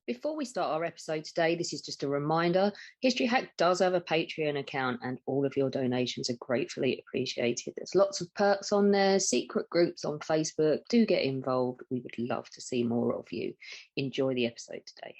Before we start our episode today, this is just a reminder. History Hack does have a Patreon account and all of your donations are gratefully appreciated. There's lots of perks on there, secret groups on Facebook. Do get involved. We would love to see more of you. Enjoy the episode today.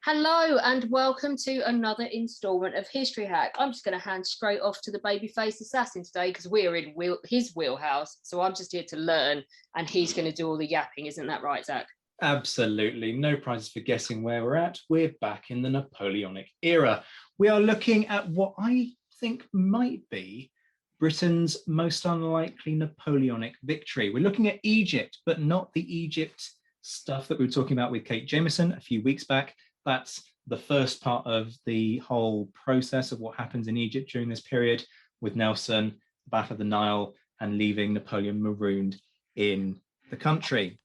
Hello and welcome to another instalment of History Hack. I'm just going to hand straight off to the babyface assassin today because we're in his wheelhouse. So I'm just here to learn and he's going to do all the yapping. Isn't that right, Zach? Absolutely. No prizes for guessing where we're at. We're back in the Napoleonic era. We are looking at what I think might be Britain's most unlikely Napoleonic victory. We're looking at Egypt, but not the Egypt stuff that we were talking about with Kate Jameson a few weeks back. That's the first part of the whole process of what happens in Egypt during this period with Nelson, the Battle of the Nile, and leaving Napoleon marooned in the country.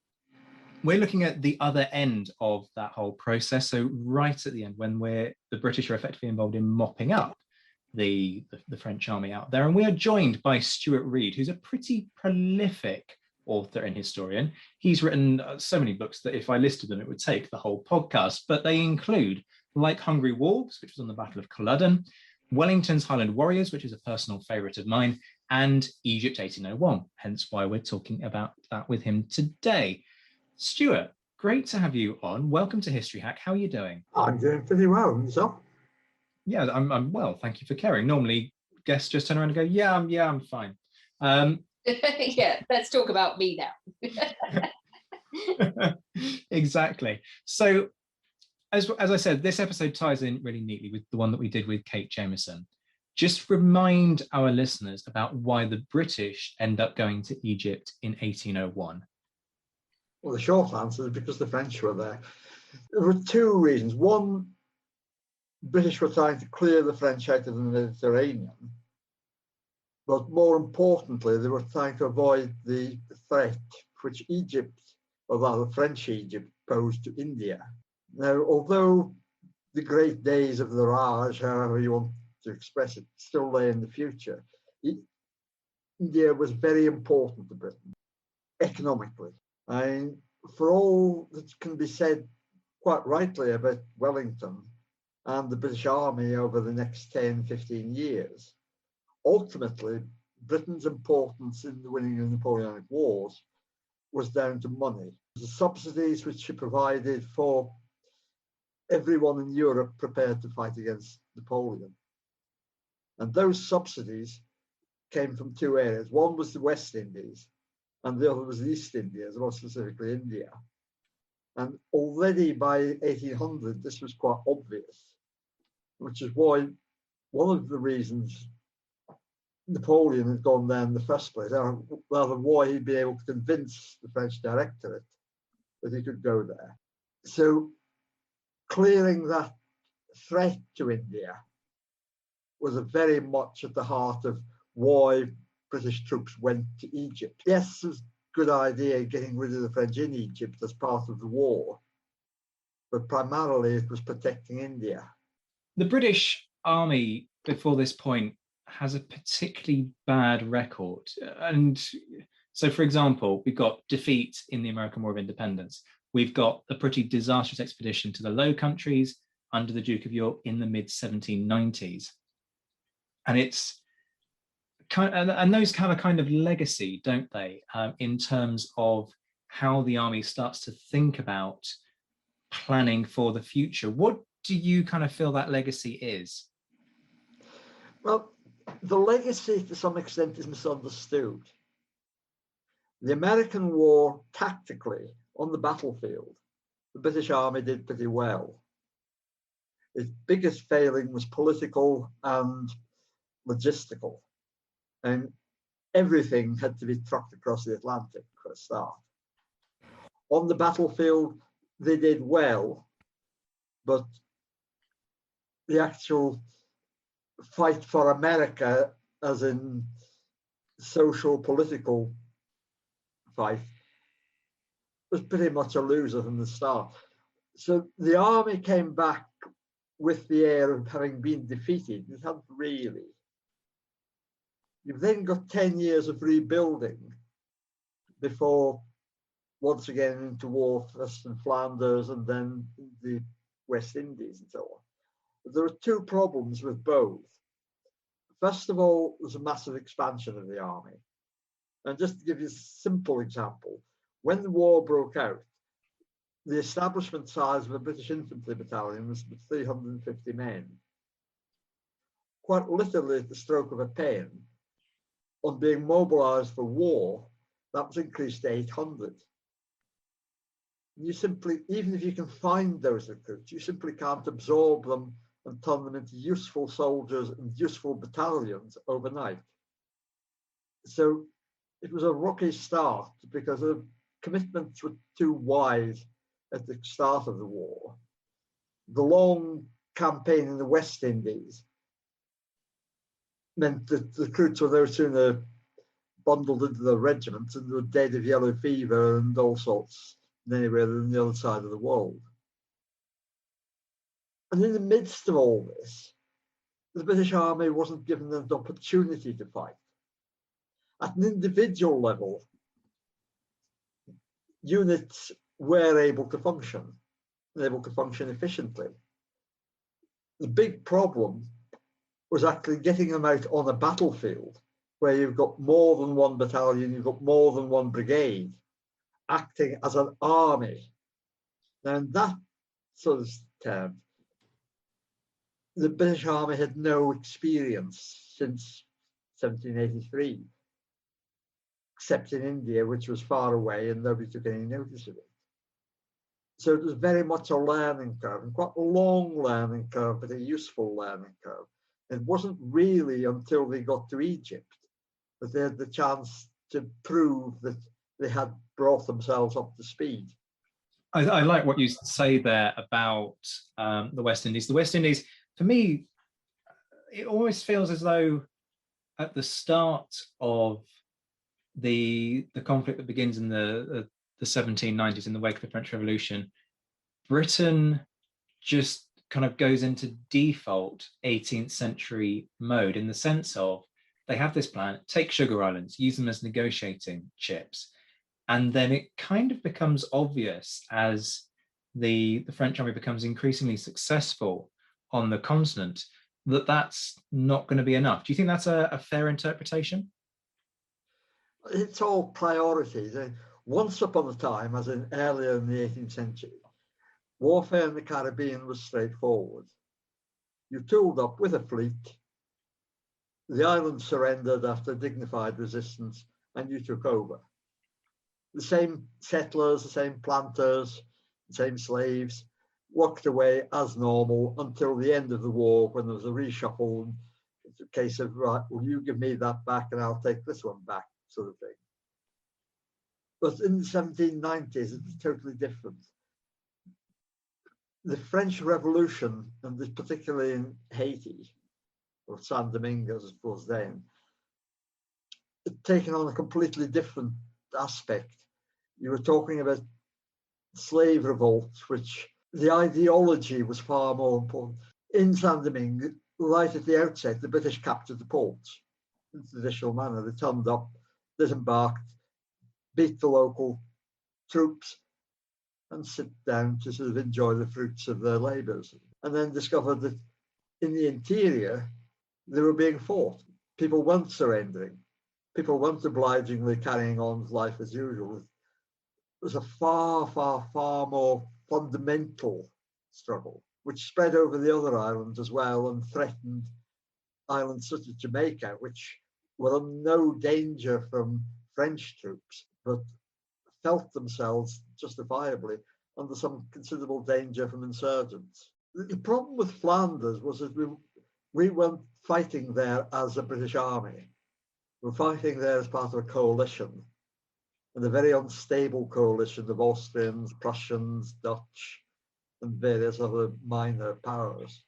We're looking at the other end of that whole process. So right at the end, when the British are effectively involved in mopping up the French army out there. And we are joined by Stuart Reid, who's a pretty prolific author and historian. He's written so many books that if I listed them, it would take the whole podcast, but they include Like Hungry Wolves, which was on the Battle of Culloden, Wellington's Highland Warriors, which is a personal favorite of mine, and Egypt 1801, hence why we're talking about that with him today. Stuart, great to have you on. Welcome to History Hack. How are you doing? I'm doing pretty well. And yourself? Yeah, I'm well. Thank you for caring. Normally, guests just turn around and go, "Yeah, I'm fine." Yeah, let's talk about me now. Exactly. So, as I said, this episode ties in really neatly with the one that we did with Kate Jameson. Just remind our listeners about why the British end up going to Egypt in 1801. Well, the short answer is because the French were there. There were two reasons. One, British were trying to clear the French out of the Mediterranean. But more importantly, they were trying to avoid the threat which Egypt, or rather French Egypt, posed to India. Now, although the great days of the Raj, however you want to express it, still lay in the future, India was very important to Britain, economically. And for all that can be said quite rightly about Wellington and the British Army over the next 10, 15 years, ultimately, Britain's importance in the winning of the Napoleonic Wars was down to money. The subsidies which she provided for everyone in Europe prepared to fight against Napoleon. And those subsidies came from two areas. One was the West Indies, and the other was the East Indies, more specifically India. And already by 1800, this was quite obvious, which is why one of the reasons Napoleon had gone there in the first place, or rather why he'd been able to convince the French Directorate that he could go there. So clearing that threat to India was very much at the heart of why British troops went to Egypt. Yes, it was a good idea getting rid of the French in Egypt as part of the war, but primarily it was protecting India. The British Army before this point has a particularly bad record. And so, for example, we've got defeat in the American War of Independence. We've got a pretty disastrous expedition to the Low Countries under the Duke of York in the mid-1790s. And it's and those have a kind of legacy, don't they, in terms of how the army starts to think about planning for the future. What do you kind of feel that legacy is? Well, the legacy to some extent is misunderstood. The American war, tactically, on the battlefield, the British Army did pretty well. Its biggest failing was political and logistical. And everything had to be trucked across the Atlantic for a start. On the battlefield, they did well, but the actual fight for America, as in social, political fight, was pretty much a loser from the start. So the army came back with the air of having been defeated. It hadn't really. You've then got 10 years of rebuilding before once again into war first in Flanders and then the West Indies and so on. But there are two problems with both. First of all, there's a massive expansion of the army. And just to give you a simple example, when the war broke out, the establishment size of a British infantry battalion was 350 men. Quite literally at the stroke of a pen, on being mobilised for war, that was increased to 800. You simply, even if you can find those recruits, you simply can't absorb them and turn them into useful soldiers and useful battalions overnight. So it was a rocky start because the commitments were too wide at the start of the war. The long campaign in the West Indies meant that the recruits were no sooner bundled into the regiments and were dead of yellow fever and all sorts anywhere than the other side of the world. And in the midst of all this, the British Army wasn't given an opportunity to fight. At an individual level, units were able to function efficiently. The big problem was actually getting them out on a battlefield where you've got more than one battalion, you've got more than one brigade acting as an army. Now, in that sort of term, the British Army had no experience since 1783, except in India, which was far away and nobody took any notice of it. So it was very much a learning curve, and quite a long learning curve, but a useful learning curve. It wasn't really until they got to Egypt that they had the chance to prove that they had brought themselves up to speed. I like what you say there about the West Indies. The West Indies, for me, it always feels as though at the start of the conflict that begins in the 1790s in the wake of the French Revolution, Britain just kind of goes into default 18th century mode in the sense of they have this plan, take sugar islands, use them as negotiating chips. And then it kind of becomes obvious as the French army becomes increasingly successful on the continent that that's not going to be enough. Do you think that's a fair interpretation? It's all priorities. Once upon a time, as in earlier in the 18th century, warfare in the Caribbean was straightforward. You tooled up with a fleet, the island surrendered after dignified resistance, and you took over. The same settlers, the same planters, the same slaves worked away as normal until the end of the war when there was a reshuffle. It's a case of, right, well, you give me that back and I'll take this one back, sort of thing. But in the 1790s, it's totally different. The French Revolution, and this particularly in Haiti, or San Domingo as it was then, had taken on a completely different aspect. You were talking about slave revolts, which the ideology was far more important. In San Domingo, right at the outset, the British captured the ports in traditional manner. They turned up, disembarked, beat the local troops, and sit down to sort of enjoy the fruits of their labours. And then discovered that in the interior, they were being fought. People weren't surrendering. People weren't obligingly carrying on life as usual. It was a far, far, far more fundamental struggle, which spread over the other islands as well and threatened islands such as Jamaica, which were in no danger from French troops, but felt themselves justifiably under some considerable danger from insurgents. The problem with Flanders was that we weren't fighting there as a British army. We were fighting there as part of a coalition, and a very unstable coalition of Austrians, Prussians, Dutch, and various other minor powers.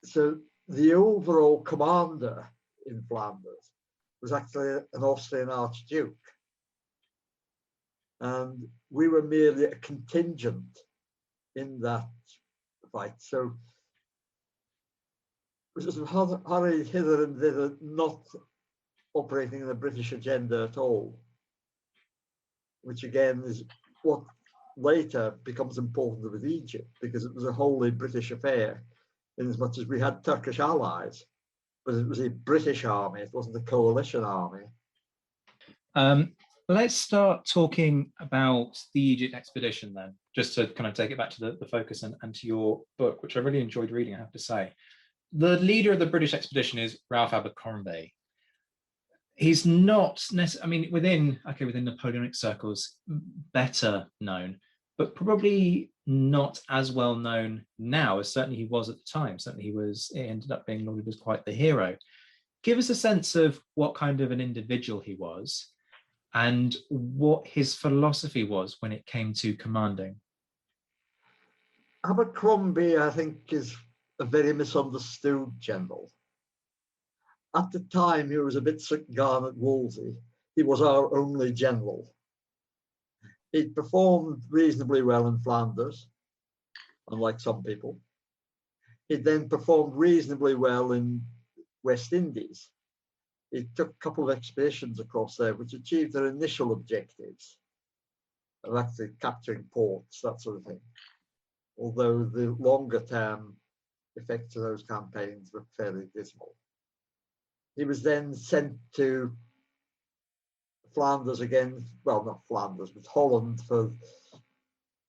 So the overall commander in Flanders was actually an Austrian archduke. And we were merely a contingent in that fight. So it was hurried hither and thither, not operating in the British agenda at all. which again is what later becomes important with Egypt, because it was a wholly British affair, in as much as we had Turkish allies, but it was a British army, it wasn't a coalition army. Let's start talking about the Egypt expedition then, just to kind of take it back to the focus and to your book, which I really enjoyed reading, I have to say. The leader of the British expedition is Ralph Abercrombie. He's not necessarily, I mean, within Napoleonic circles, better known, but probably not as well known now as certainly he was at the time. Certainly it ended up being lauded as quite the hero. Give us a sense of what kind of an individual he was and what his philosophy was when it came to commanding. Abercrombie, I think, is a very misunderstood general. At the time, he was a bit St. Garnet Wolsey. He was our only general. He performed reasonably well in Flanders, unlike some people. He then performed reasonably well in West Indies. He took a couple of expeditions across there, which achieved their initial objectives of actually capturing ports, that sort of thing. Although the longer term effects of those campaigns were fairly dismal. He was then sent to Flanders again, well, not Flanders, but Holland for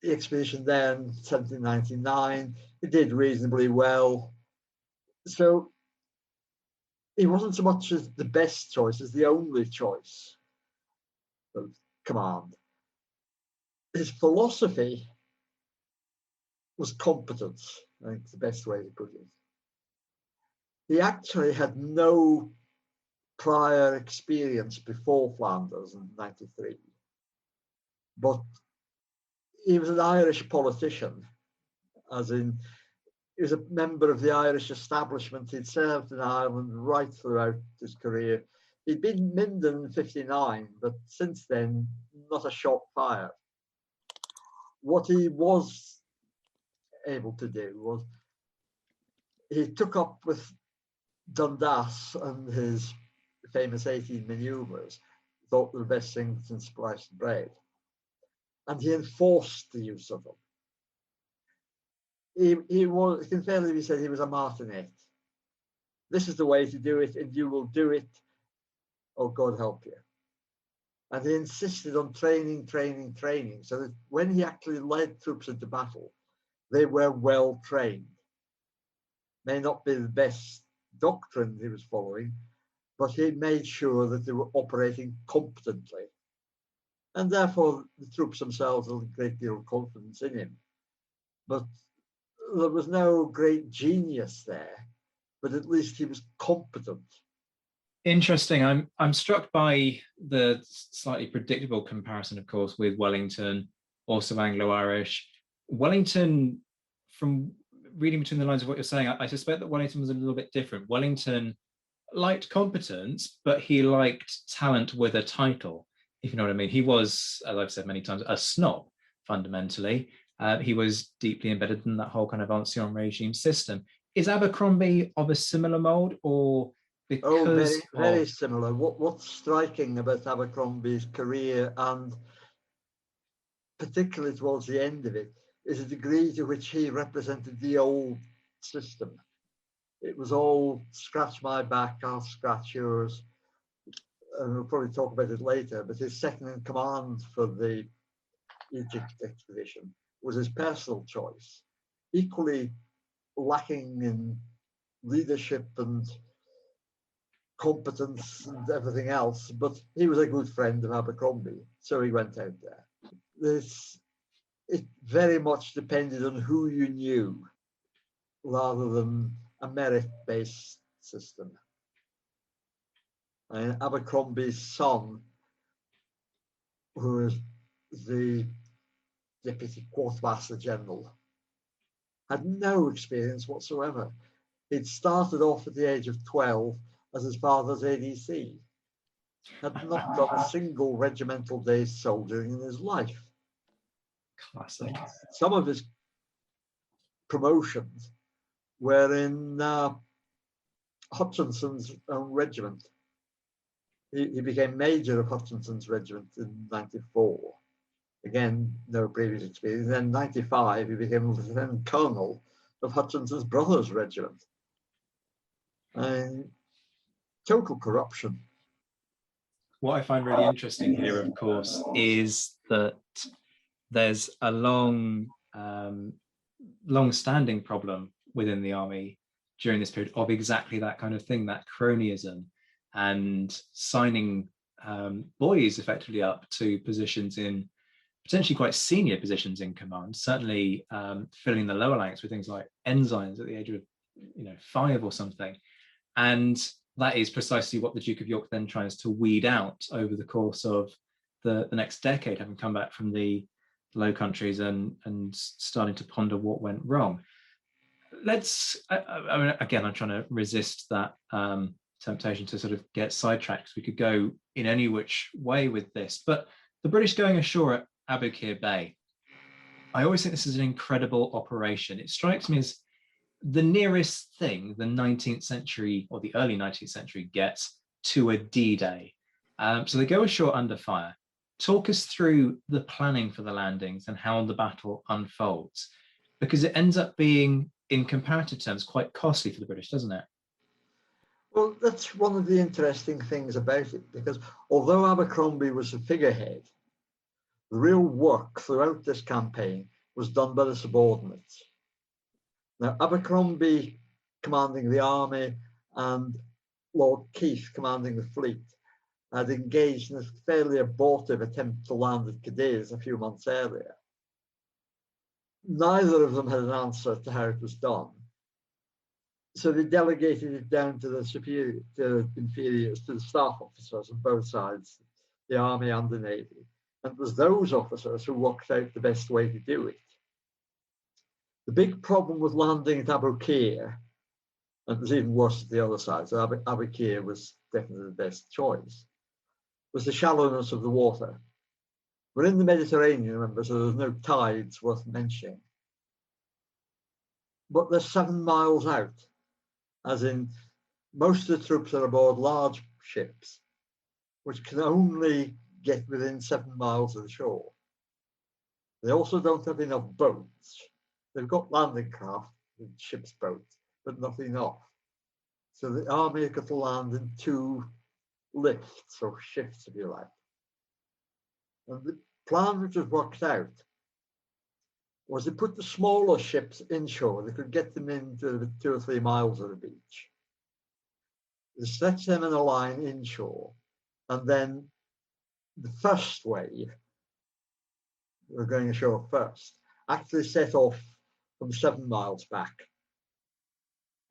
the expedition there in 1799. He did reasonably well. So he wasn't so much as the best choice as the only choice of command. His philosophy was competence, I think is the best way to put it. He actually had no prior experience before Flanders in 93, but he was an Irish politician, as in he was a member of the Irish establishment. He'd served in Ireland right throughout his career. He'd been Minden in 59, but since then, not a shot fired. What he was able to do was he took up with Dundas and his famous 18 manoeuvres, thought the best thing since sliced bread, and he enforced the use of them. He was, it can fairly be said, he was a martinet. This is the way to do it, and you will do it, or God help you. And he insisted on training, so that when he actually led troops into battle, they were well trained. May not be the best doctrine he was following, but he made sure that they were operating competently. And therefore, the troops themselves had a great deal of confidence in him. But there was no great genius there, but at least he was competent. Interesting. I'm struck by the slightly predictable comparison, of course, with Wellington, also Anglo-Irish. Wellington, from reading between the lines of what you're saying, I suspect that Wellington was a little bit different. Wellington liked competence, but he liked talent with a title, if you know what I mean. He was, as I've said many times, a snob, fundamentally. He was deeply embedded in that whole kind of ancien regime system. Is Abercrombie of a similar mold, or because very similar. What's striking about Abercrombie's career, and particularly towards the end of it, is the degree to which he represented the old system. It was all scratch my back, I'll scratch yours. And we'll probably talk about it later, but his second in command for the Egypt expedition was his personal choice, equally lacking in leadership and competence and everything else, but he was a good friend of Abercrombie, so he went out there. It very much depended on who you knew rather than a merit-based system. And Abercrombie's son, who was the deputy quartermaster general, had no experience whatsoever. He'd started off at the age of 12 as his father's ADC, had not done a single regimental day's soldiering in his life. classic. Some of his promotions were in Hutchinson's own regiment. He became major of Hutchinson's regiment in 94. Again, no previous experience. Then 95, he became Lieutenant Colonel of Hutchinson's Brothers Regiment. And total corruption. What I find really interesting here, of course, is that there's a long-standing problem within the army during this period of exactly that kind of thing, that cronyism, and signing boys effectively up to positions in potentially quite senior positions in command, certainly filling the lower ranks with things like ensigns at the age of 5 or something. And that is precisely what the Duke of York then tries to weed out over the course of the next decade, having come back from the Low Countries and starting to ponder what went wrong. I mean, again, I'm trying to resist that temptation to sort of get sidetracked. We could go in any which way with this, but the British going ashore at Aboukir Bay, I always think this is an incredible operation. It strikes me as the nearest thing the 19th century or the early 19th century gets to a D-Day. So they go ashore under fire. Talk us through the planning for the landings and how the battle unfolds, because it ends up being, in comparative terms, quite costly for the British, doesn't it? Well, that's one of the interesting things about it, because although Abercrombie was a figurehead, the real work throughout this campaign was done by the subordinates. Now, Abercrombie commanding the army and Lord Keith commanding the fleet had engaged in a fairly abortive attempt to land at Cadiz a few months earlier. Neither of them had an answer to how it was done. So they delegated it down to the inferiors, to the staff officers on both sides, the army and the navy. And it was those officers who worked out the best way to do it. The big problem with landing at Aboukir, and it was even worse at the other side, so Aboukir was definitely the best choice, was the shallowness of the water. We're in the Mediterranean, remember, so there's no tides worth mentioning. But they're 7 miles out, as in most of the troops are aboard large ships, which can only get within 7 miles of the shore. They also don't have enough boats. They've got landing craft and ship's boats, but not enough. So the army got to land in 2 lifts or shifts, if you like. And the plan which was worked out was to put the smaller ships inshore. They could get them into 2 or 3 miles of the beach. They stretch them in a line inshore, and then the first wave, we're going ashore first, actually set off from 7 miles back,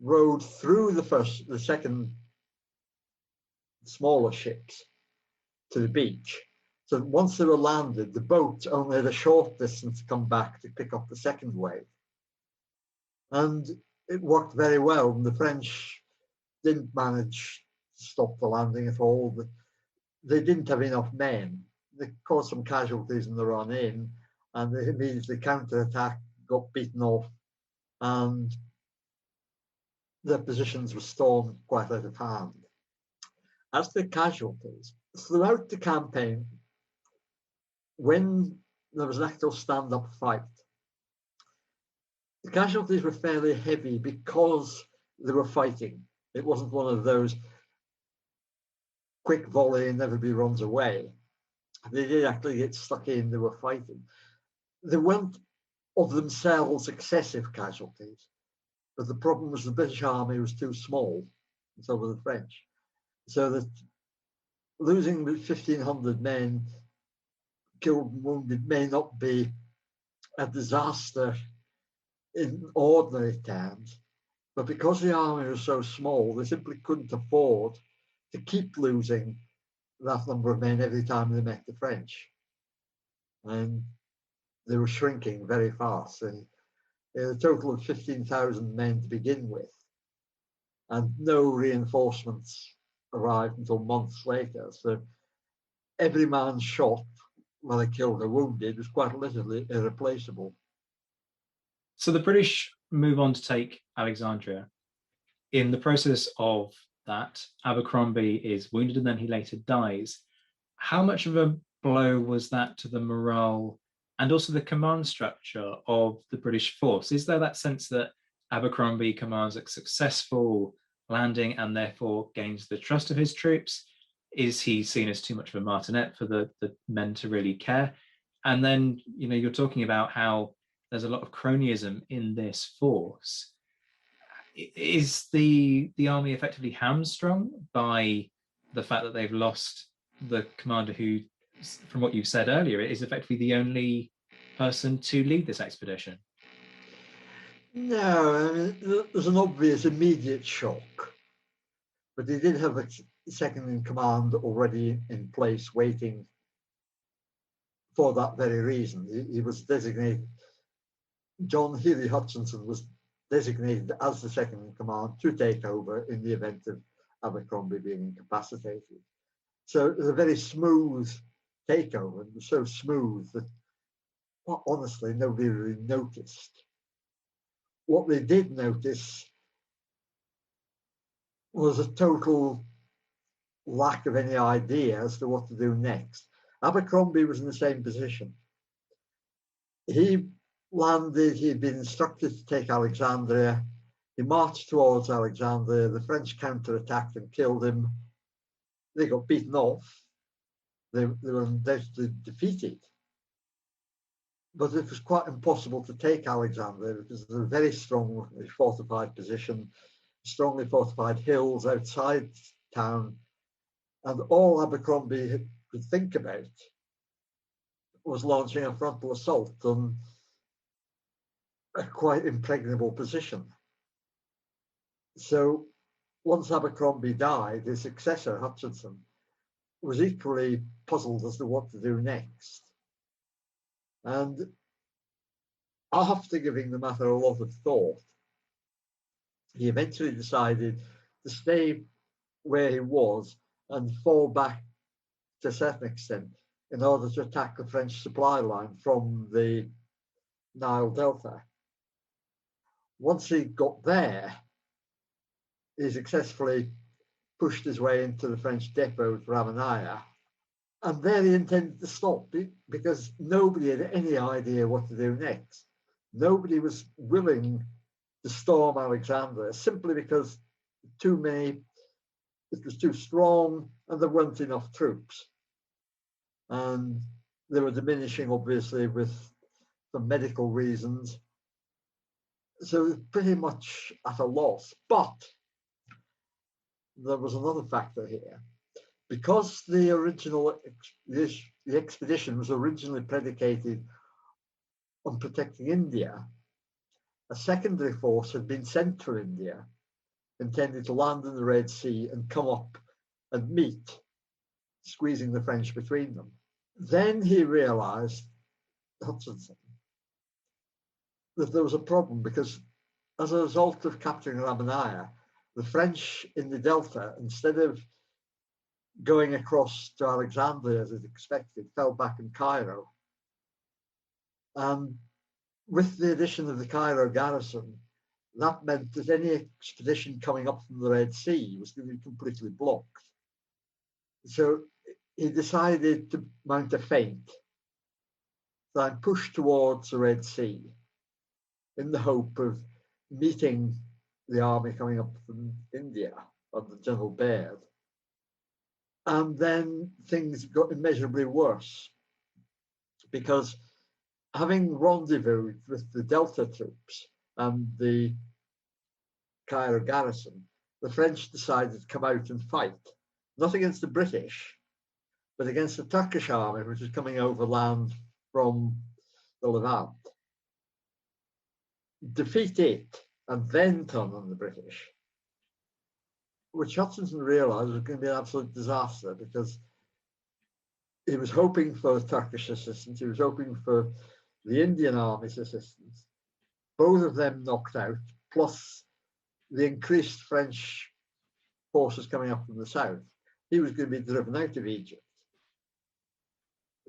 rowed through the second smaller ships to the beach. So once they were landed, the boats only had a short distance to come back to pick up the second wave. And it worked very well. And the French didn't manage to stop the landing at all. They didn't have enough men. They caused some casualties in the run in, and they immediately counterattacked, got beaten off, and their positions were stormed quite out of hand. As to casualties, throughout the campaign, when there was an actual stand-up fight, the casualties were fairly heavy because they were fighting. It wasn't one of those quick volley and everybody runs away. They did actually get stuck in, they were fighting. They weren't of themselves excessive casualties, but the problem was the British army was too small, and so were the French. So that losing 1,500 men killed and wounded may not be a disaster in ordinary terms, but because the army was so small, they simply couldn't afford to keep losing that number of men every time they met the French. And they were shrinking very fast. And a total of 15,000 men to begin with, and no reinforcements arrived until months later. So every man shot, whether killed or wounded, was quite literally irreplaceable. So the British move on to take Alexandria. In the process of that, Abercrombie is wounded and then he later dies. How much of a blow was that to the morale and also the command structure of the British force? Is there that sense that Abercrombie commands a successful landing and therefore gains the trust of his troops? Is he seen as too much of a martinet for the men to really care? And then, you're talking about how there's a lot of cronyism in this force. Is the army effectively hamstrung by the fact that they've lost the commander who, from what you've said earlier, is effectively the only person to lead this expedition? No, I mean, there's an obvious immediate shock, but they did have a second in command already in place waiting for that very reason. He was designated, John Healy Hutchinson was designated as the second in command to take over in the event of Abercrombie being incapacitated. So it was a very smooth takeover. It was so smooth that, well, honestly, nobody really noticed. What they did notice was a total lack of any idea as to what to do next. Abercrombie was in the same position. He landed, he'd been instructed to take Alexandria. He marched towards Alexandria. The French counterattacked and killed him. They got beaten off. They were undoubtedly defeated. But it was quite impossible to take Alexandria because there's a very strongly fortified position, strongly fortified hills outside town. And all Abercrombie could think about was launching a frontal assault on a quite impregnable position. So once Abercrombie died, his successor, Hutchinson, was equally puzzled as to what to do next. And after giving the matter a lot of thought, he eventually decided to stay where he was and fall back to a certain extent in order to attack the French supply line from the Nile Delta. Once he got there, he successfully pushed his way into the French depot at Ravenaya. And there he intended to stop because nobody had any idea what to do next. Nobody was willing to storm Alexandria simply because it was too strong and there weren't enough troops. And they were diminishing, obviously, for medical reasons. So pretty much at a loss. But there was another factor here. Because the expedition was originally predicated on protecting India, a secondary force had been sent from India, intended to land in the Red Sea and come up and meet, squeezing the French between them. Then he realized, Hutchinson, that there was a problem because as a result of capturing Ravenaya, the French in the Delta, instead of going across to Alexandria as expected, fell back in Cairo. And with the addition of the Cairo garrison, that meant that any expedition coming up from the Red Sea was going to be completely blocked. So he decided to mount a feint, and push towards the Red Sea in the hope of meeting the army coming up from India under General Baird. And then things got immeasurably worse because having rendezvoused with the Delta troops and the Cairo garrison, the French decided to come out and fight, not against the British, but against the Turkish army, which was coming overland from the Levant, defeat it, and then turn on the British, which Hutchinson realized was going to be an absolute disaster because he was hoping for Turkish assistance, he was hoping for the Indian Army's assistance, both of them knocked out, plus the increased French forces coming up from the south. He was going to be driven out of Egypt.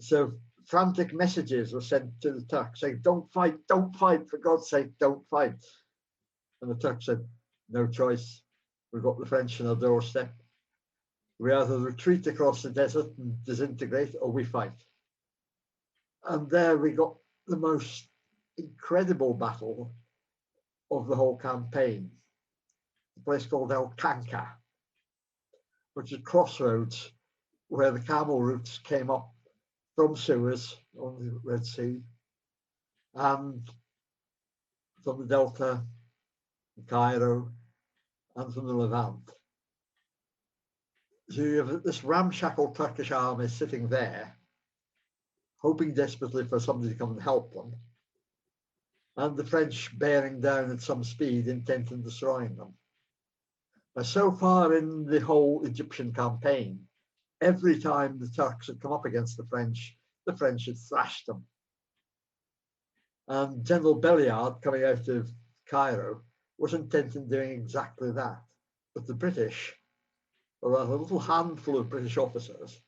So frantic messages were sent to the Turks saying, don't fight, for God's sake, don't fight. And the Turks said, no choice. We've got the French on our doorstep. We either retreat across the desert and disintegrate or we fight. And there we got the most incredible battle of the whole campaign, a place called El Canca, which is crossroads where the camel routes came up from Suez on the Red Sea and from the Delta, Cairo, and from the Levant. So you have this ramshackle Turkish army sitting there, hoping desperately for somebody to come and help them, and the French bearing down at some speed, intent on destroying them. But so far in the whole Egyptian campaign, every time the Turks had come up against the French had thrashed them. And General Belliard, coming out of Cairo, was intent on doing exactly that. But the British, or a little handful of British officers,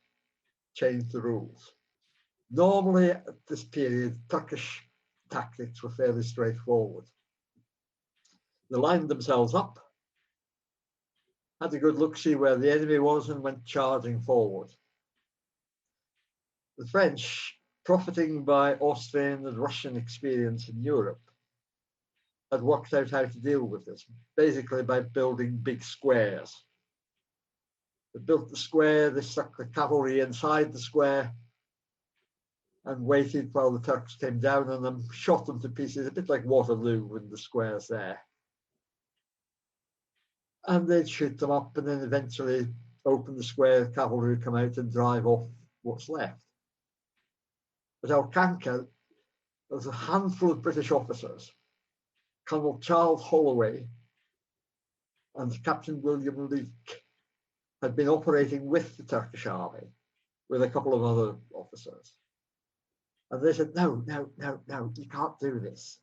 changed the rules. Normally at this period, Turkish tactics were fairly straightforward. They lined themselves up, had a good look-see where the enemy was, and went charging forward. The French, profiting by Austrian and Russian experience in Europe, had worked out how to deal with this, basically by building big squares. They built the square, they stuck the cavalry inside the square, and waited while the Turks came down on them, shot them to pieces, a bit like Waterloo when the square's there. And they'd shoot them up and then eventually open the square, cavalry would come out and drive off what's left. At El Canca, there was a handful of British officers, Colonel Charles Holloway and Captain William Leake, had been operating with the Turkish army, with a couple of other officers. And they said, no, you can't do this.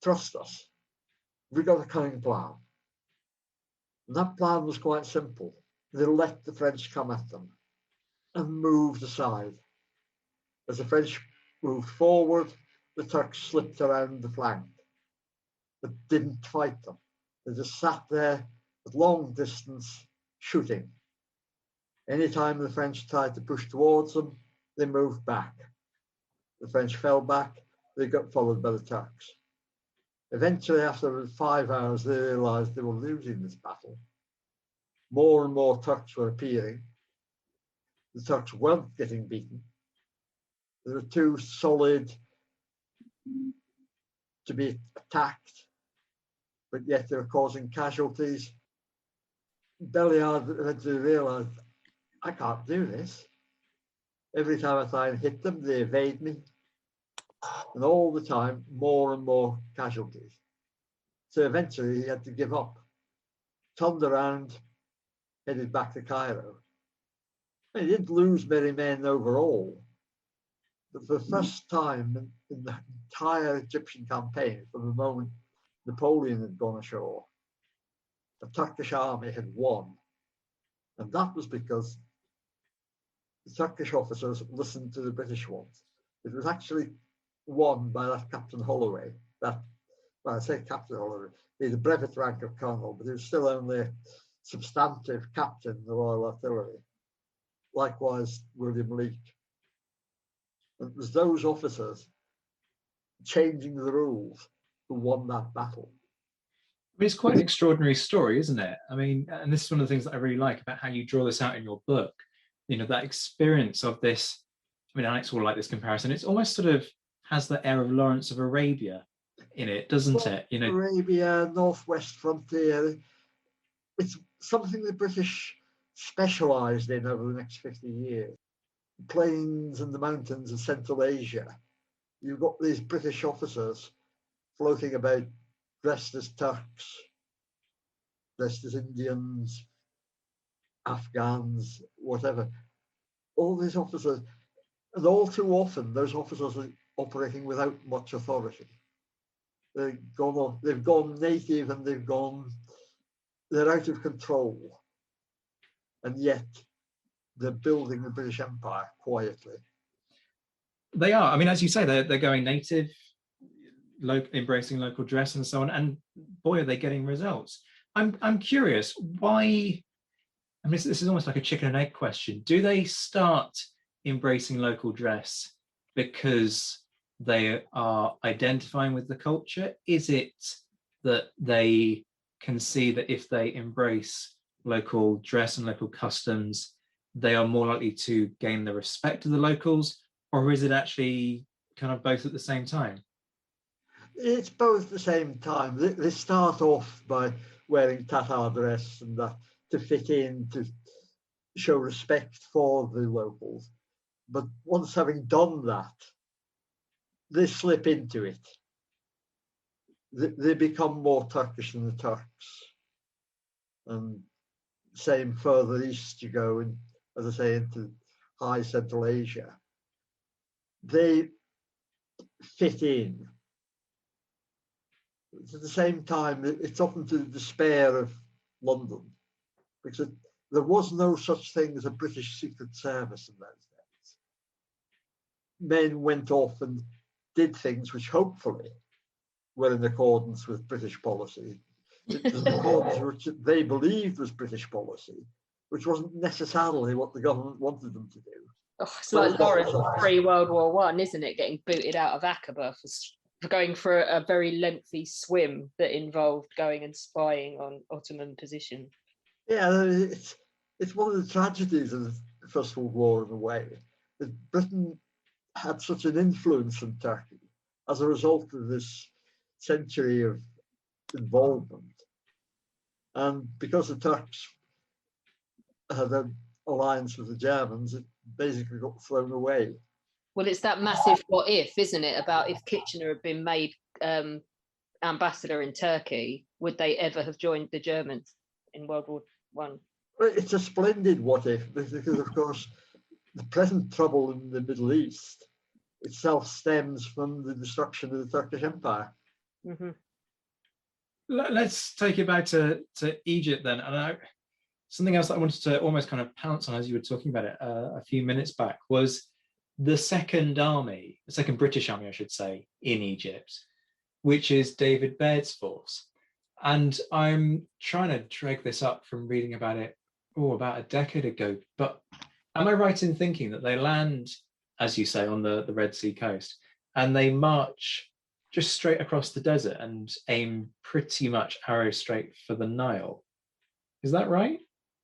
Trust us. We've got a cunning plan. And that plan was quite simple. They let the French come at them and moved aside. As the French moved forward, the Turks slipped around the flank, but didn't fight them. They just sat there at long distance shooting. Anytime the French tried to push towards them, they moved back. The French fell back, they got followed by the Turks. Eventually, after 5 hours, they realized they were losing this battle. More and more Turks were appearing. The Turks weren't getting beaten. They were too solid to be attacked, but yet they were causing casualties. Belliard eventually realized, I can't do this. Every time I try and hit them, they evade me. And all the time, more and more casualties. So eventually he had to give up, turned around, headed back to Cairo. And he didn't lose many men overall, but for the first time in the entire Egyptian campaign, from the moment Napoleon had gone ashore, the Turkish army had won. And that was because the Turkish officers listened to the British ones. It was actually won by that Captain Holloway. Well, I say Captain Holloway, he had the brevet rank of colonel, but he was still only a substantive captain in the Royal Artillery. Likewise, William Leake. It was those officers changing the rules who won that battle. I mean, it's quite an extraordinary story, isn't it? I mean, and this is one of the things that I really like about how you draw this out in your book. You know, that experience of this. I mean, Alex will like this comparison. It's almost sort of has the air of Lawrence of Arabia in it, doesn't it? You know, Arabia, Northwest frontier. It's something the British specialised in over the next 50 years. The plains and the mountains of Central Asia. You've got these British officers floating about dressed as Turks, dressed as Indians, Afghans, whatever. All these officers, and all too often, those officers are operating without much authority. They've gone native and they're out of control. And yet they're building the British Empire quietly. they are. I mean, as you say, they're going native, embracing local dress and so on. And boy, are they getting results. I'm curious why. I mean, this is almost like a chicken and egg question. Do they start embracing local dress because they are identifying with the culture? Is it that they can see that if they embrace local dress and local customs, they are more likely to gain the respect of the locals? Or is it actually kind of both at the same time? It's both at the same time. They start off by wearing Tatar dress and that to fit in, to show respect for the locals. But once having done that, they slip into it. They become more Turkish than the Turks. And same further east you go, and as I say, into high Central Asia. They fit in. At the same time, it's often to the despair of London, because there was no such thing as a British Secret Service in those days. Men went off and did things which hopefully were in accordance with British policy. It was in accordance with which they believed was British policy, which wasn't necessarily what the government wanted them to do. Oh, it's like Lawrence pre-World War One, isn't it? Getting booted out of Aqaba for going for a very lengthy swim that involved going and spying on Ottoman positions. Yeah, it's one of the tragedies of the First World War in a way, that Britain had such an influence on Turkey as a result of this century of involvement. And because the Turks had an alliance with the Germans, it basically got thrown away. Well, it's that massive what if, isn't it, about if Kitchener had been made ambassador in Turkey, would they ever have joined the Germans in World War One? Well, it's a splendid what if, because of course the present trouble in the Middle East itself stems from the destruction of the Turkish Empire. Mm-hmm. Let's take it back to Egypt then. And something else that I wanted to almost kind of pounce on as you were talking about it a few minutes back was the second British army, I should say, in Egypt, which is David Baird's force. And I'm trying to drag this up from reading about it, about a decade ago. But am I right in thinking that they land, as you say, on the Red Sea coast, and they march just straight across the desert and aim pretty much arrow straight for the Nile? Is that right?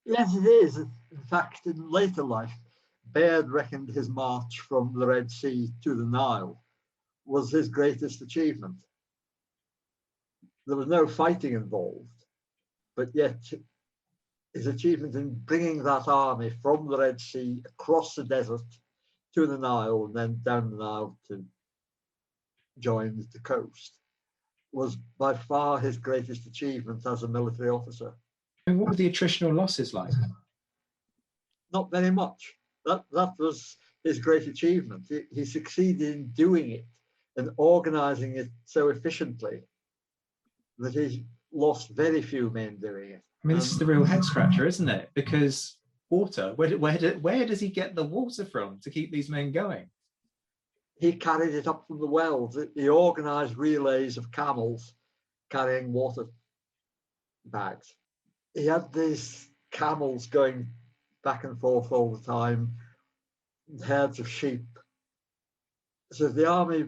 Yes, it is. In fact, in later life, Baird reckoned his march from the Red Sea to the Nile was his greatest achievement. There was no fighting involved, but yet his achievement in bringing that army from the Red Sea across the desert to the Nile and then down the Nile to join the coast was by far his greatest achievement as a military officer. And what were the attritional losses like? Not very much. That was his great achievement. He succeeded in doing it and organizing it so efficiently that he lost very few men doing it. I mean, this is the real head scratcher, isn't it? Because water, where does he get the water from to keep these men going? He carried it up from the wells. He organized relays of camels carrying water bags. He had these camels going back and forth all the time, herds of sheep. So the army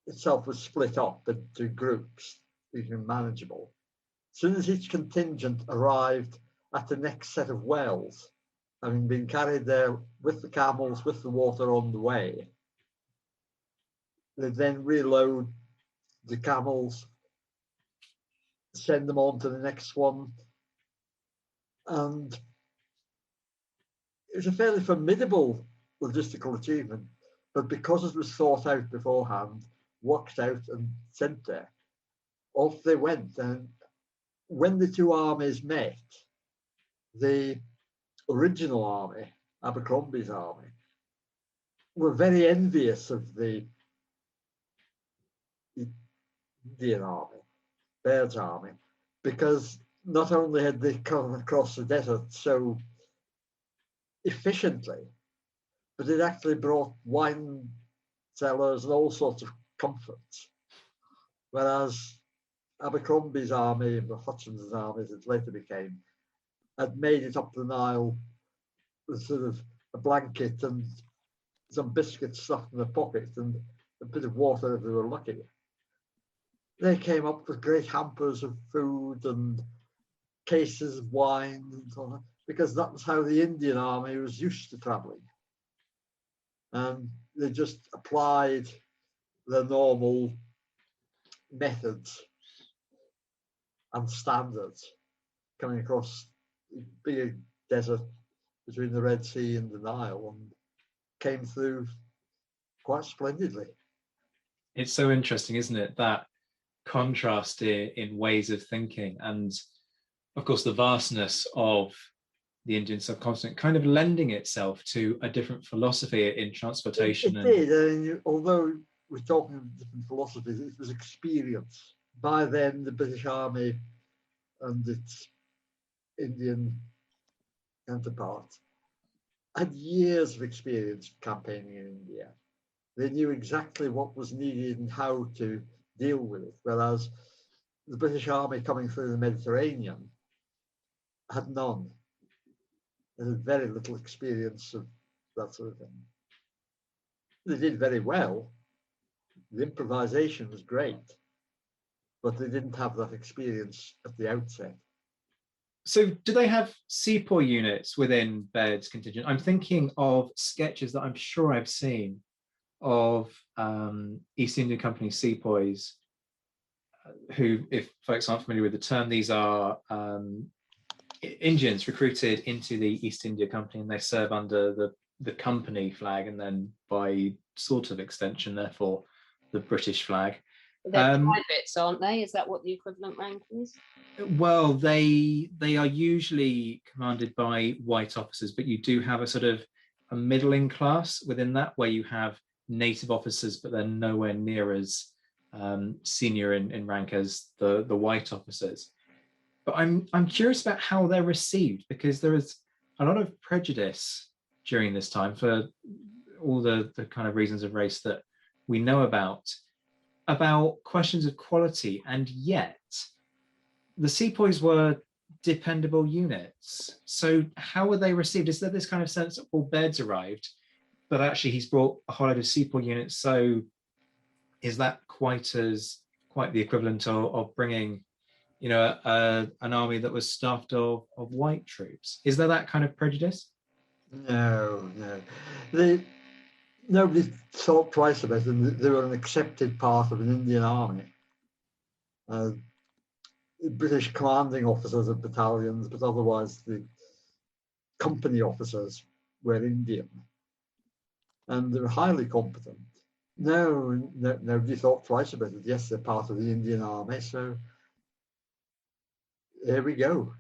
itself was split up into groups, becoming manageable. As soon as each contingent arrived at the next set of wells, having been carried there with the camels, with the water on the way, they then reload the camels, send them on to the next one. And it was a fairly formidable logistical achievement, but because it was thought out beforehand, worked out and sent there, off they went. And when the two armies met, the original army, Abercrombie's army, were very envious of the Indian army, Baird's army, because not only had they come across the desert so efficiently, but it actually brought wine cellars and all sorts of comforts. Whereas Abercrombie's army, the Hutchinson's army, as it later became, had made it up the Nile with sort of a blanket and some biscuits stuffed in a pocket, and a bit of water if they were lucky. They came up with great hampers of food and cases of wine and so on, because that was how the Indian army was used to traveling. And they just applied the normal methods and standards coming across the big desert between the Red Sea and the Nile, and came through quite splendidly. It's so interesting, isn't it, that contrast in ways of thinking, and of course the vastness of the Indian subcontinent kind of lending itself to a different philosophy in transportation. It did, and although we're talking of different philosophies, it was experience. By then, the British Army and its Indian counterparts had years of experience campaigning in India. They knew exactly what was needed and how to deal with it, whereas the British Army coming through the Mediterranean had none. They had very little experience of that sort of thing. They did very well. The improvisation was great, but they didn't have that experience at the outset. So do they have sepoy units within Baird's contingent? I'm thinking of sketches that I'm sure I've seen of East India Company sepoys, who, if folks aren't familiar with the term, these are Indians recruited into the East India Company, and they serve under the company flag, and then by sort of extension, therefore, the British flag. They're privates, aren't they? Is that what the equivalent rank is? Well, they are usually commanded by white officers, but you do have a sort of a middling class within that, where you have native officers, but they're nowhere near as senior in rank as the white officers. But I'm curious about how they're received, because there is a lot of prejudice during this time for all the kind of reasons of race that we know about questions of quality, and yet the sepoys were dependable units. So how were they received? Is there this kind of sense that, well, Baird's arrived, but actually he's brought a whole load of sepoy units, so is that quite the equivalent of bringing, you know, an army that was staffed of white troops? Is there that kind of prejudice? No. Nobody thought twice about them. They were an accepted part of an Indian army. British commanding officers of battalions, but otherwise the company officers were Indian. And they were highly competent. No, nobody thought twice about it. Yes, they're part of the Indian army, so here we go.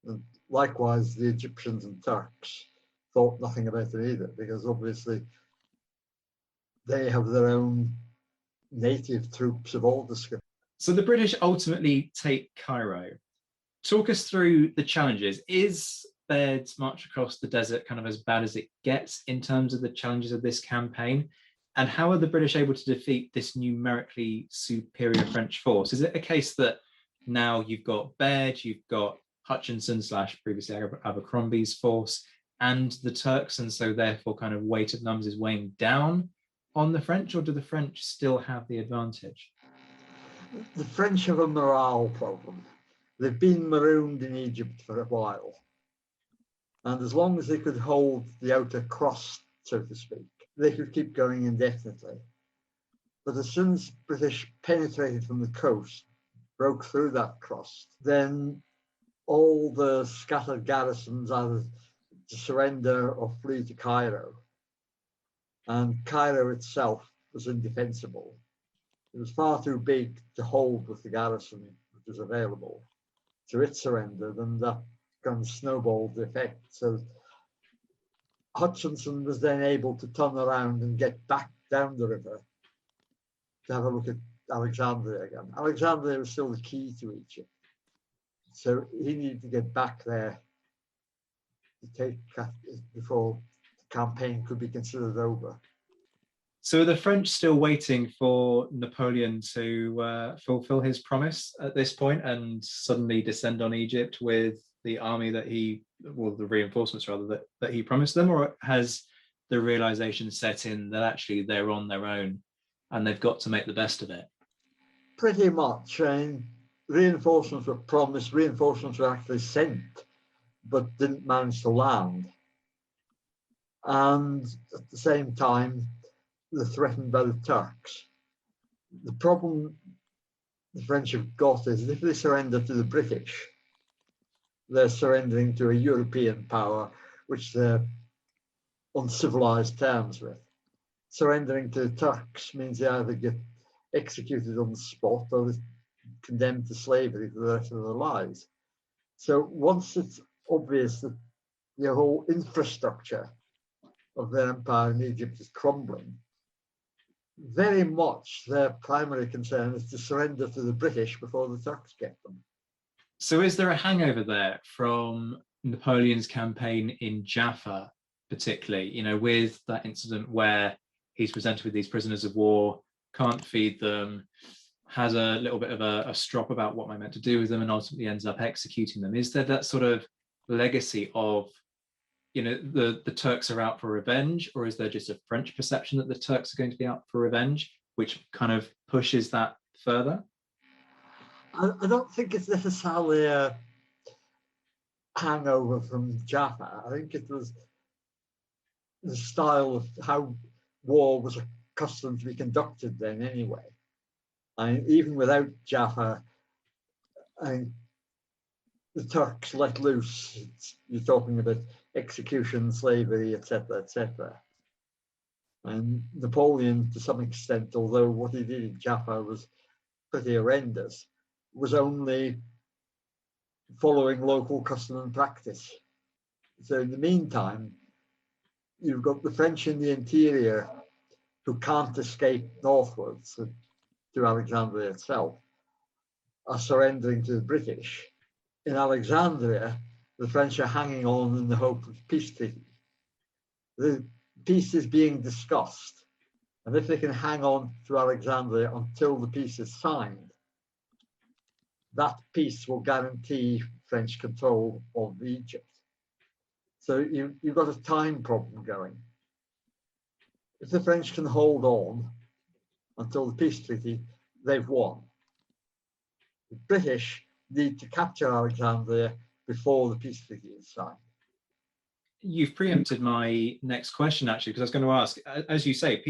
And likewise, the Egyptians and Turks thought nothing about it either, because obviously they have their own native troops of all descriptions. So the British ultimately take Cairo. Talk us through the challenges. Is Baird's march across the desert kind of as bad as it gets in terms of the challenges of this campaign? And how are the British able to defeat this numerically superior French force? Is it a case that now you've got Baird, you've got Hutchinson / previously Abercrombie's force, and the Turks, and so therefore kind of weight of numbers is weighing down on the French, or do the French still have the advantage? The French have a morale problem. They've been marooned in Egypt for a while. And as long as they could hold the outer crust, so to speak, they could keep going indefinitely. But as soon as British penetrated from the coast, broke through that crust, then all the scattered garrisons either to surrender or flee to Cairo. And Cairo itself was indefensible. It was far too big to hold with the garrison which was available. So it surrendered, and that kind of snowballed the effect. So Hutchinson was then able to turn around and get back down the river to have a look at Alexandria again. Alexandria was still the key to Egypt. So he needed to get back there to take before the campaign could be considered over. So are the French still waiting for Napoleon to fulfill his promise at this point and suddenly descend on Egypt with the army that the reinforcements rather, that he promised them? Or has the realization set in that actually they're on their own and they've got to make the best of it. Pretty much. Reinforcements were promised, reinforcements were actually sent, but didn't manage to land. And at the same time, they're threatened by the Turks. The problem the French have got is if they surrender to the British, they're surrendering to a European power which they're on civilized terms with. Surrendering to the Turks means they either get executed on the spot or they're condemned to slavery for the rest of their lives. So once it's obvious that the whole infrastructure of their empire in Egypt is crumbling, very much their primary concern is to surrender to the British before the Turks get them. So is there a hangover there from Napoleon's campaign in Jaffa, particularly, you know, with that incident where he's presented with these prisoners of war, can't feed them, has a little bit of a strop about what am I meant to do with them, and ultimately ends up executing them? Is there that sort of legacy of, you know, the Turks are out for revenge, or is there just a French perception that the Turks are going to be out for revenge, which kind of pushes that further? I don't think it's necessarily a hangover from Jaffa. I think it was the style of how war was accustomed to be conducted then anyway. And even without Jaffa, the Turks let loose. You're talking about execution, slavery, etc., etc. And Napoleon, to some extent, although what he did in Jaffa was pretty horrendous, was only following local custom and practice. So in the meantime, you've got the French in the interior who can't escape northwards to Alexandria itself, are surrendering to the British. In Alexandria, the French are hanging on in the hope of peace treaty. The peace is being discussed, and if they can hang on to Alexandria until the peace is signed, that peace will guarantee French control of Egypt. So you've got a time problem going. If the French can hold on until the peace treaty, they've won. The British need to capture Alexandria before the peace treaty is signed. You've preempted my next question, actually, because I was going to ask, as you say,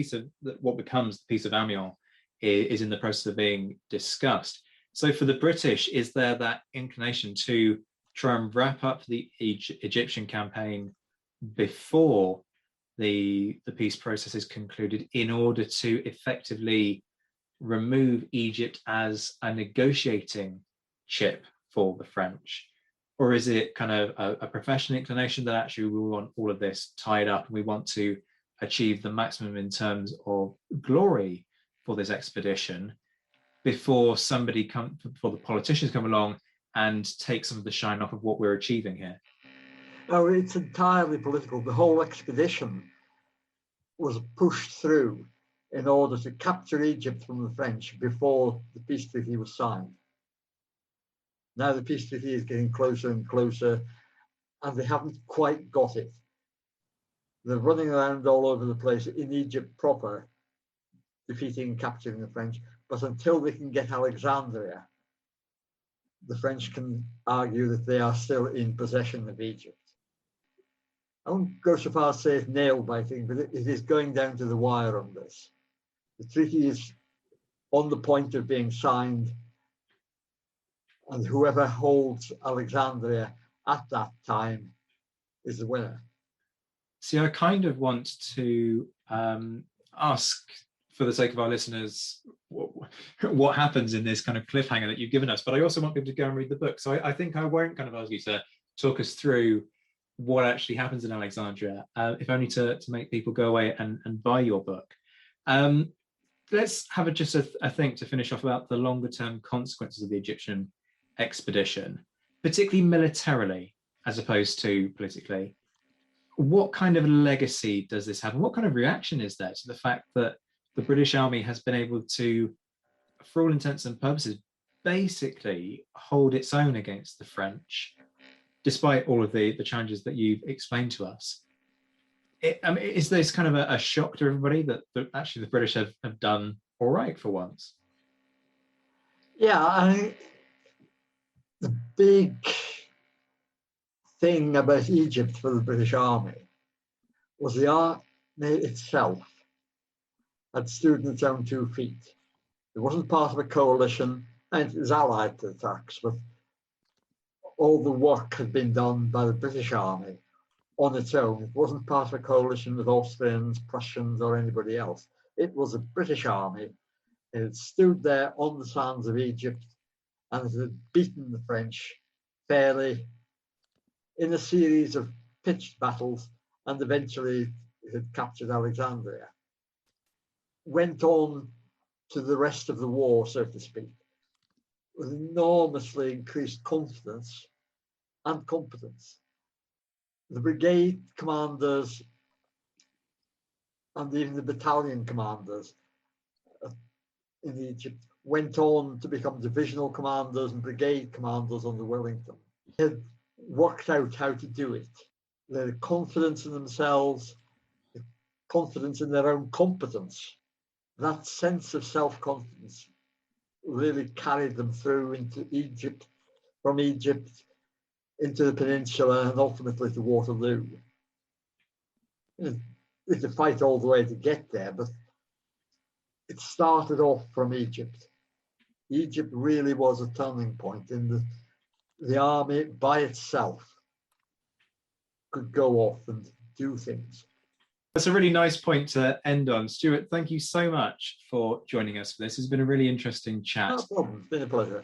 what becomes the Peace of Amiens is in the process of being discussed. So for the British, is there that inclination to try and wrap up the Egyptian campaign before the peace process is concluded in order to effectively remove Egypt as a negotiating chip for the French? Or is it kind of a professional inclination that actually we want all of this tied up and we want to achieve the maximum in terms of glory for this expedition before the politicians come along and take some of the shine off of what we're achieving here? No, it's entirely political. The whole expedition was pushed through in order to capture Egypt from the French before the peace treaty was signed. Now the peace treaty is getting closer and closer, and they haven't quite got it. They're running around all over the place in Egypt proper, defeating and capturing the French. But until they can get Alexandria, the French can argue that they are still in possession of Egypt. I won't go so far as to say it's nail-biting, but it is going down to the wire on this. The treaty is on the point of being signed, and whoever holds Alexandria at that time is the winner. See, I kind of want to ask, for the sake of our listeners, what happens in this kind of cliffhanger that you've given us, but I also want people to go and read the book. So I think I won't kind of ask you to talk us through what actually happens in Alexandria, if only to make people go away and buy your book. Let's have just a think to finish off about the longer term consequences of the Egyptian expedition, particularly militarily as opposed to politically. What kind of legacy does this have, and what kind of reaction is there to the fact that the British Army has been able to, for all intents and purposes, basically hold its own against the French, despite all of the challenges that you've explained to us? Is this kind of a shock to everybody that actually the British have done all right for once. Yeah, the big thing about Egypt for the British Army was the army itself had stood on its own 2 feet. It wasn't part of a coalition, and it was allied to attacks, but all the work had been done by the British Army on its own. It wasn't part of a coalition with Austrians, Prussians, or anybody else. It was a British Army. It had stood there on the sands of Egypt, and it had beaten the French fairly in a series of pitched battles, and eventually it had captured Alexandria. Went on to the rest of the war, so to speak, with enormously increased confidence and competence. The brigade commanders and even the battalion commanders in Egypt went on to become divisional commanders and brigade commanders under Wellington. They had worked out how to do it. They had confidence in themselves, confidence in their own competence. That sense of self-confidence really carried them through into Egypt, from Egypt into the peninsula, and ultimately to Waterloo. It was a fight all the way to get there, but it started off from Egypt. Egypt really was a turning point in the army by itself could go off and do things. That's a really nice point to end on. Stuart, thank you so much for joining us for this. It's been a really interesting chat. No problem. It's been a pleasure.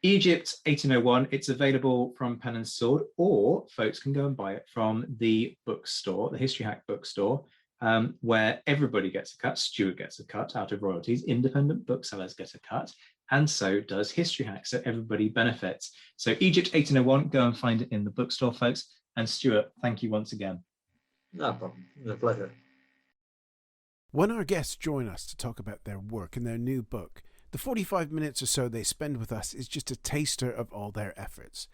Egypt 1801, it's available from Pen and Sword, or folks can go and buy it from the bookstore, the History Hack bookstore, where everybody gets a cut. Stuart gets a cut out of royalties, independent booksellers get a cut, and so does History Hack, so everybody benefits. So Egypt 1801, go and find it in the bookstore, folks. And Stuart, thank you once again. No problem. It's a pleasure. When our guests join us to talk about their work and their new book, the 45 minutes or so they spend with us is just a taster of all their efforts.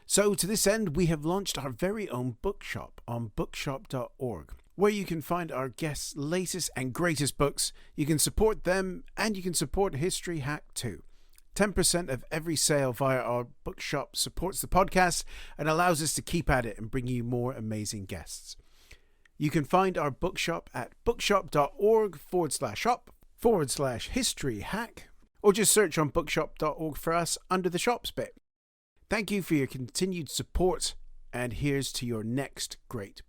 So to this end, we have launched our very own bookshop on bookshop.org, where you can find our guests' latest and greatest books. You can support them, and you can support History Hack too. 10% of every sale via our bookshop supports the podcast and allows us to keep at it and bring you more amazing guests. You can find our bookshop at bookshop.org/shop/History Hack, or just search on bookshop.org for us under the shops bit. Thank you for your continued support, and here's to your next great